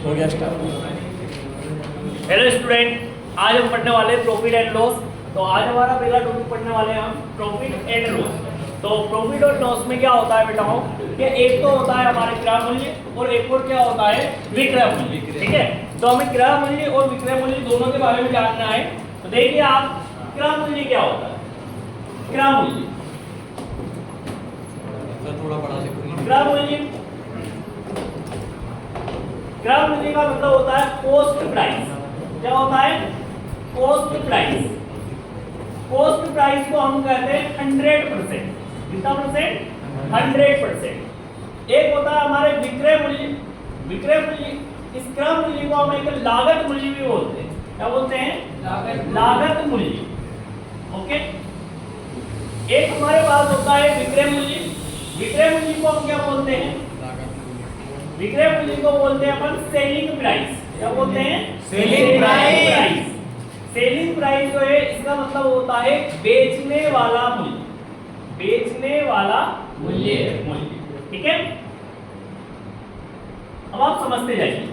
हो गया start. Hello student, आज हम पढ़ने वाले हैं प्रॉफिट एंड लॉस। तो आज हमारा पहला टॉपिक पढ़ने वाले हैं हम प्रॉफिट एंड लॉस। तो प्रॉफिट और लॉस में क्या होता है बेटाओं कि एक तो होता है हमारे क्रय मूल्य और एक और क्या होता है विक्रय मूल्य। ठीक है, तो हमें क्रय मूल्य और विक्रय मूल्य दोनों के बारे में जानना है। तो देखिए आप, क्रय मूल्य क्या होता है? क्रय मूल्य, थोड़ा बड़ा लिखो। क्रय मूल्य, क्रय मूल्य का मतलब होता है कॉस्ट प्राइस। क्या होता है? Cost price. कॉस्ट प्राइस को हम कहते हैं 100%। कितना परसेंट? 100%। एक होता है हमारे विक्रय मूल्य। विक्रय मूल्य, इस क्रय मूल्य को हम एक लागत मूल्य भी बोलते हैं। क्या बोलते हैं? लागत मूल्य। ओके, एक हमारे पास होता है विक्रय मूल्य। विक्रय मूल्य को हम क्या बोलते हैं? विक्रय मूल्य को बोलते हैं अपन सेलिंग प्राइस। क्या बोलते हैं? Selling price. सेलिंग प्राइस जो है इसका मतलब होता है बेचने वाला मूल्य। बेचने वाला मूल्य। ठीक है, अब आप समझते जाइए।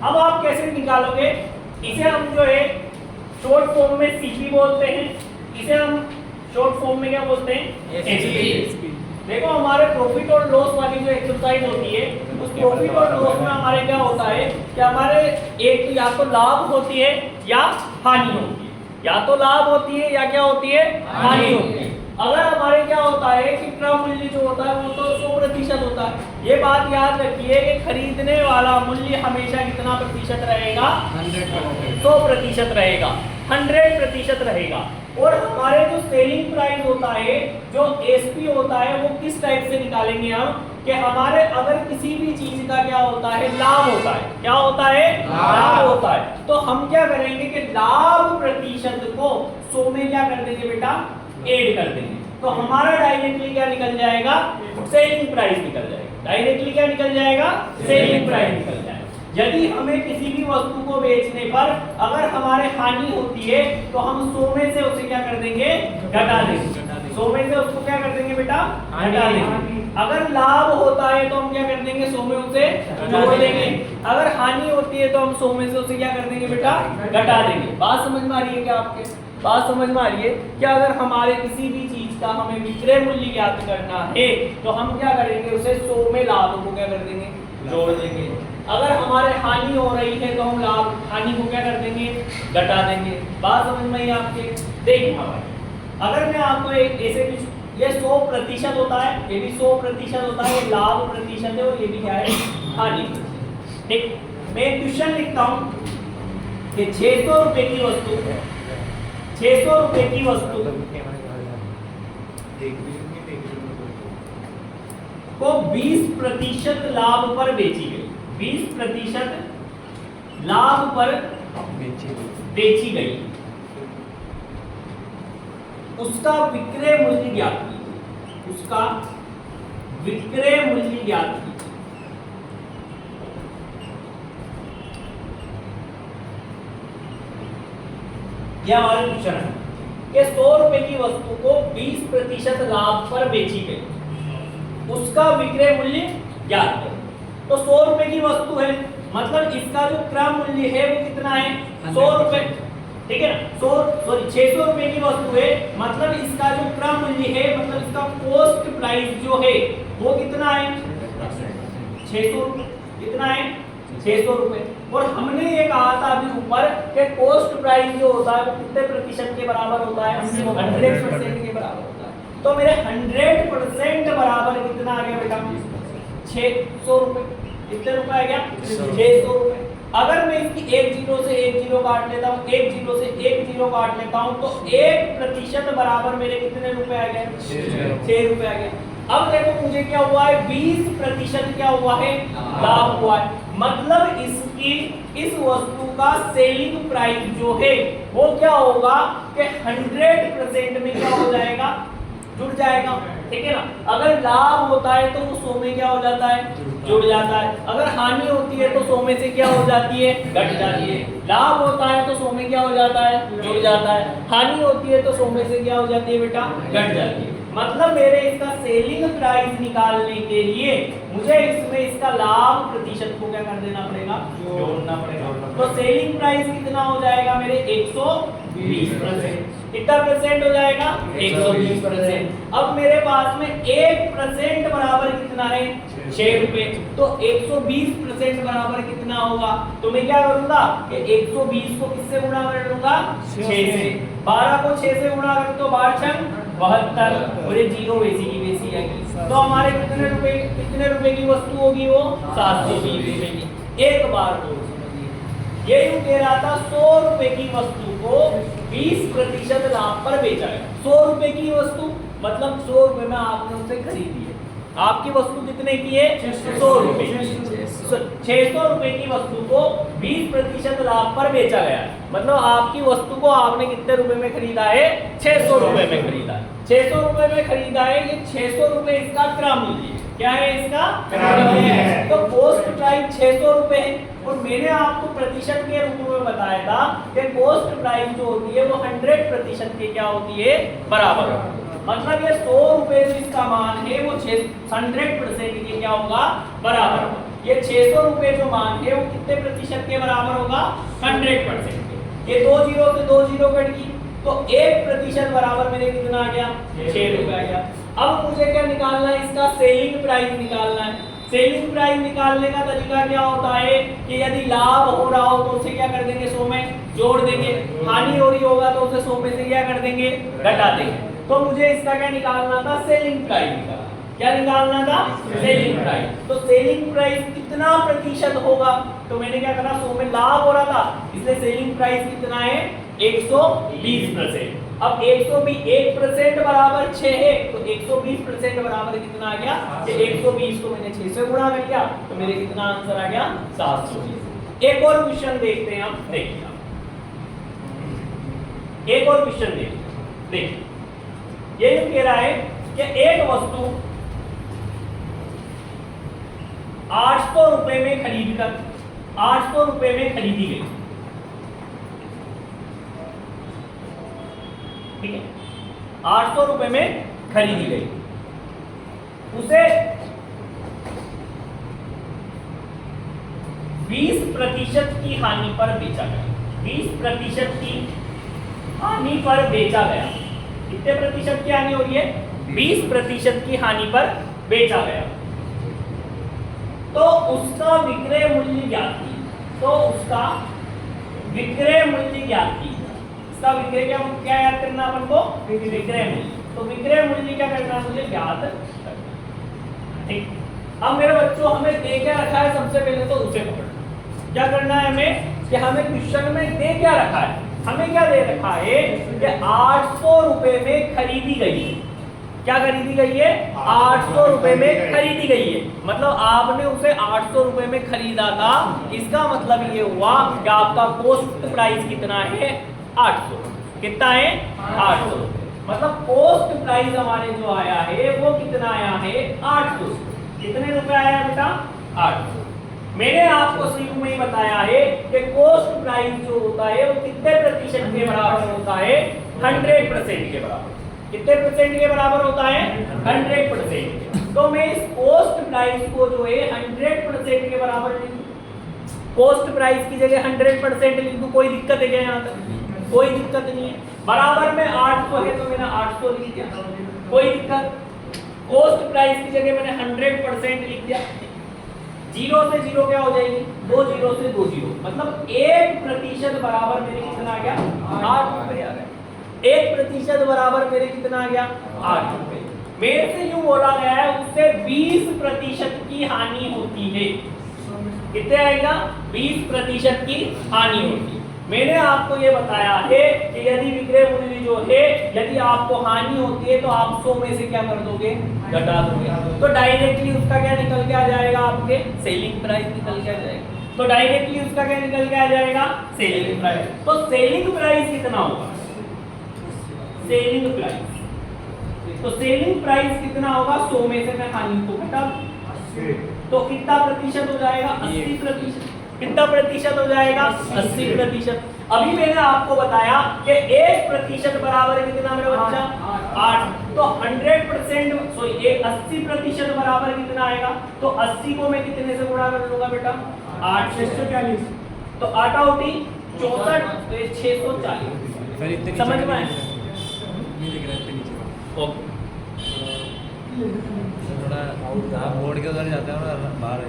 अब आप कैसे निकालोगे इसे? हम जो है शॉर्ट फॉर्म में सीपी बोलते हैं। इसे हम शॉर्ट फॉर्म में क्या बोलते हैं? एसपी। देखो हमारे प्रॉफिट और लॉस वाली जो एक्सरसाइज होती है, उस प्रॉफिट और लॉस में हमारे क्या होता है कि हमारे एक या तो लाभ होती है या हानि होती है। या तो लाभ होती है या क्या होती है? हानि होती है। अगर हमारे क्या होता है कि क्रय मूल्य जो होता है वो तो 100% होता है। ये बात याद रखिए कि खरीदने वाला मूल्य हमेशा कितना प्रतिशत रहेगा? 100% रहेगा, 100% रहेगा। और हमारे जो सेलिंग प्राइस होता है, जो एसपी होता है, वो किस टाइप से निकालेंगे हम कि हमारे अगर किसी भी चीज का क्या होता है? लाभ होता है। क्या होता है? लाभ होता है। तो हम क्या करेंगे कि लाभ प्रतिशत को 100 में क्या कर देंगे बेटा? ऐड कर देंगे। तो हमारा डायरेक्टली क्या निकल जाएगा? सेलिंग प्राइस निकल जाएगा। डायरेक्टली क्या निकल जाएगा? सेलिंग प्राइस निकल जाएगा। यदि हमें किसी भी वस्तु को बेचने पर अगर हमारे हानि होती है तो हम 100 में से उसे क्या कर देंगे? घटा देंगे। 100 में से उसको क्या कर देंगे बेटा? घटा देंगे। अगर लाभ होता है तो हम क्या कर देंगे? 100 में उसे जोड़ देंगे। अगर हानि होती है तो हम 100 में से उसे क्या कर देंगे बेटा? घटा देंगे। बात समझ में आ रही है क्या आपके? बात समझ में आ रही है कि अगर हमारे किसी भी चीज का हमें विक्रय मूल्य ज्ञात करना है तो हम क्या करेंगे? उसे 100 में लाभ को क्या कर देंगे? जोड़ देंगे। अगर हमारे हानि हो रही है तो हम लाभ हानि को क्या कर देंगे? घटा देंगे। बात समझ में आई आपके? देखिए भाई, अगर मैं आपको एक ऐसे भी, ये 100% होता है, ये भी 100% होता है, ये लाभ प्रतिशत है और ये भी क्या है? हानि। ठीक, मैं क्वेश्चन लिखता हूं कि 600 रुपए की वस्तु, 600 रुपए की वस्तु को 20% लाभ पर बेची गई। 20% लाभ पर बेची गई। उसका विक्रय मूल्य ज्ञात कीजिए। उसका विक्रय मूल्य ज्ञात कीजिए। यह हमारा क्वेश्चन है कि 100 रुपए की वस्तु को 20% लाभ पर बेची गई, उसका विक्रय मूल्य ज्ञात करो। तो 100 रुपए की वस्तु है, मतलब इसका जो क्रय मूल्य है वो कितना है? 100 रुपए। ठीक है ना? 600 रुपए की वस्तु है, मतलब इसका जो क्रय मूल्य है, मतलब इसका कॉस्ट प्राइस जो है वो कितना है? 600 रुपए। कितना है? 600 रुपए। और हमने ये कहा था अभी ऊपर कि कॉस्ट प्राइस जो होता है वो कितने प्रतिशत के बराबर होता है? 100% के बराबर होता है। तो मेरे 100% बराबर कितना आ गया बेटा? 600 रुपए। कितने रुपए आ गया? 600 रुपए। अगर मैं इसकी एक जीरो से एक जीरो काट लेता हूँ, एक जीरो से एक जीरो काट लेता हूँ, तो 1% बराबर मेरे कितने रुपए आ गए? 6 रुपए आ गए। अब देखो मुझे क्या हुआ है? 20% क्या हुआ है? लाभ हुआ है। मतलब इसकी, इस वस्तु का सेलिंग प्राइस जो है वो क्या होगा कि 100% में क्या हो जाएगा? जुड़ जाएगा। ठीक है ना? अगर लाभ होता है तो वो 100 में क्या हो जाता है? जुड़ जाता है। अगर हानि होती है तो 100 में से क्या हो जाती है? घट जाती है। लाभ होता है तो 100 में क्या हो जाता है? जुड़ जाता है। हानि होती है तो 100 में से क्या हो जाती है बेटा? घट जाती है। मतलब मेरे इसका सेलिंग प्राइस निकालने के लिए मुझे इसमें इसका लाभ प्रतिशत को क्या कर देना पड़ेगा, जोड़ना पड़ेगा। तो सेलिंग प्राइस कितना हो जाएगा मेरे 120%। कितना परसेंट हो जाएगा, 120%। अब मेरे पास में 1% बराबर कितना है, 6 रुपए। तो 120% बराबर कितना होगा, तो मैं क्या करूंगा कि 120 को किससे गुणा कर लूंगा, 6 से। 12 को 6 से गुणा कर तो 12×72 और ये जीरो वैसी की वैसी आएगी। तो हमारे कितने रुपए की वस्तु होगी, वो 720 रुपए की। एक बार को समझिए, ये यूं कह रहा था 100 रुपए की वस्तु को 20% लाभ पर बेचा गया। 100 रुपए की वस्तु मतलब 100 रुपए में आपने उसे खरीदी है। आपकी वस्तु कितने की है, 100 रुपए। 600 रुपए की वस्तु को 20% लाभ पर बेचा गया, मतलब आपकी वस्तु को आपने कितने रुपए में खरीदा है, 600 रुपए में खरीदा है। 600 रुपए में खरीदा है, ये 600 रुपए इसका क्रय मूल्य है। क्या है इसका क्रय मूल्य है। तो कॉस्ट प्राइस 600 रुपए है और मैंने आपको प्रतिशत के रूप में बताया था कि कॉस्ट प्राइस जो होती है वो 100% के क्या होती है, बराबर। मतलब ये 100 रुपए जो इसका मान है वो 100% के क्या होगा, बराबर होगा। ये 600 रुपए जो मान है वो कितने प्रतिशत के बराबर होगा, 100% के। ये 2 जीरो से 2 जीरो कट गई तो 1% बराबर मेरे कितना आ गया, 6 रुपए आ गया। अब मुझे क्या निकालना है, इसका सेलिंग प्राइस निकालना है। सेलिंग प्राइस निकालने का तरीका क्या होता है कि यदि लाभ हो रहा हो तो उसे क्या कर देंगे, 100 में जोड़ देंगे। हानि हो रही होगा तो उसे 100 में से क्या कर देंगे, घटा देंगे। तो मुझे इसका क्या निकालना था, सेलिंग प्राइस निकालना। क्या निकालना था, सेलिंग प्राइस। तो सेलिंग प्राइस कितना प्रतिशत होगा, तो मैंने क्या करा, 100 में लाभ हो रहा था इसलिए सेलिंग प्राइस कितना है, 120%। अब 120% बराबर 6 है तो 120% बराबर कितना आ गया, कि 120 को मैंने 6 से गुणा कर दिया तो मेरे कितना आंसर आ गया, 720। एक और क्वेश्चन देखते हैं हम, देखिए एक और क्वेश्चन देखिए। ये कह रहा है कि एक वस्तु 800 रुपए में खरीदकर 800 रुपए में खरीदी गई, ठीक है, 800 रुपए में खरीदी गई, उसे 20% की हानि पर बेचा गया। 20% की हानि पर बेचा गया। कितने प्रतिशत की हानि हो रही है, 20% की हानि पर बेचा गया। तो उसका विक्रय मूल्य ज्ञात कीजिए। तो उसका विक्रय मूल्य ज्ञात कीजिए। इसका विक्रय क्या याद करना अपन को, विक्रय मूल्य। तो विक्रय मूल्य क्या करना, मुझे ज्ञात करना, ठीक। अब मेरे बच्चों हमें दे क्या रखा है, सबसे पहले तो उसे पकड़ना। क्या करना है हमें, कि हमें क्वेश्चन में दे क्या रखा है, हमें क्या दे रखा है कि 800 रुपए में खरीदी गई है। क्या खरीदी गई है, 800 रुपए में खरीदी गई है। मतलब आपने उसे 800 रुपए में खरीदा था, इसका मतलब ये हुआ कि आपका कॉस्ट प्राइस कितना है, 800। कितना है, 800। मतलब कॉस्ट प्राइस हमारे जो आया है वो कितना आया है, 800। कितने रुपए आया बेटा, 800। मैंने आपको शुरू में ही बताया है कि कॉस्ट प्राइस जो होता है वो कितने प्रतिशत के बराबर होता है, 100% के बराबर। कितने परसेंट के बराबर होता है, 100%। तो मैं इस कॉस्ट प्राइस को जो है 100% के बराबर लिख दूं। कॉस्ट प्राइस की जगह 100% लिख दूं, कोई दिक्कत है क्या, यहाँ तक कोई दिक्कत नहीं है। बराबर में 800 है तो मैंने 800 लिख दिया, कोई दिक्कत। कॉस्ट प्राइस की जगह मैंने 100% लिख दिया। 0 से 0 क्या हो जाएगी, 2 0 से 2 0, मतलब 1% बराबर मेरे कितना आ गया, 8 रुपए आ गया। 1% बराबर मेरे कितना आ गया, 8 रुपए। मेरे से यूं बोला गया है उससे 20% की हानि होती है। कितने आएगा, 20% की हानि होती है। मैंने आपको ये बताया है कि यदि विक्रय मूल्य जो है, यदि आपको हानि होती है तो आप 100 में से क्या कर दोगे, घटा दोगे। तो डायरेक्टली उसका क्या निकल के आ जाएगा, आपके सेलिंग प्राइस निकल के आ जाएगा। तो डायरेक्टली उसका क्या निकल के आ जाएगा, सेलिंग प्राइस। तो सेलिंग प्राइस कितना होगा, सेलिंग प्राइस। तो सेलिंग प्राइस कितना होगा, 100 में से मैं हानि को घटा दूं तो कितना प्रतिशत हो जाएगा, 80%। कितना प्रतिशत हो जाएगा, 80%। अभी मैंने आपको बताया कि 1% बराबर कितना मेरा बच्चा, 8। तो 100% सॉरी ये 80% बराबर कितना आएगा, तो 80 को मैं कितने से गुणा कर लूंगा बेटा 8 से 640, तो 8 आउटी 64 तो ये 640 समझ में आया? ओके थोड़ा आप बोर्ड के उधर जाते हो ना बाहर